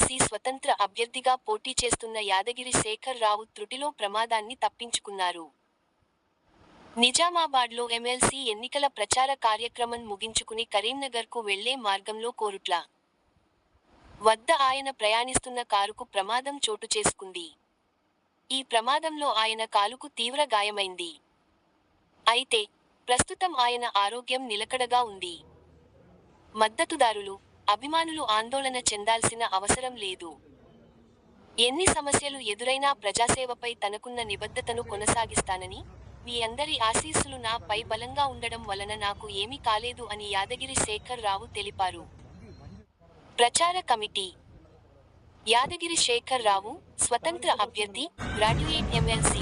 MLC స్వతంత్ర అభ్యర్థిగా పోటీ చేస్తున్న యాదగిరి శేఖర్ రావు త్రుటిలో ప్రమాదాన్ని తప్పించుకున్నారు. నిజామాబాద్లో ఎమ్మెల్సీ ఎన్నికల ప్రచార కార్యక్రమం ముగించుకుని కరీంనగర్కు వెళ్లే మార్గంలో కోరుట్ల వద్ద ఆయన ప్రయాణిస్తున్న కారుకు ప్రమాదం చోటు చేసుకుంది. ఈ ప్రమాదంలో ఆయన కాలుకు తీవ్ర గాయమైంది. అయితే ప్రస్తుతం ఆయన ఆరోగ్యం నిలకడగా ఉంది. మద్దతుదారులు, అభిమానులు ఆందోళన చెందాల్సిన అవసరం లేదు. ఎన్ని సమస్యలు ఎదురైనా ప్రజాసేవపై తనకున్న నిబద్ధతను కొనసాగిస్తానని, మీ అందరి ఆశీస్సులు నా పై బలంగా ఉండడం వలన నాకు ఏమీ కాలేదు అని యాదగిరి శేఖర్ రావు తెలిపారు. ప్రచార కమిటీ. యాదగిరి శేఖర్ రావు, స్వతంత్ర అభ్యర్థి, గ్రాడ్యుయేట్ ఎమ్మెల్సీ.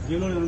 జీవనంలో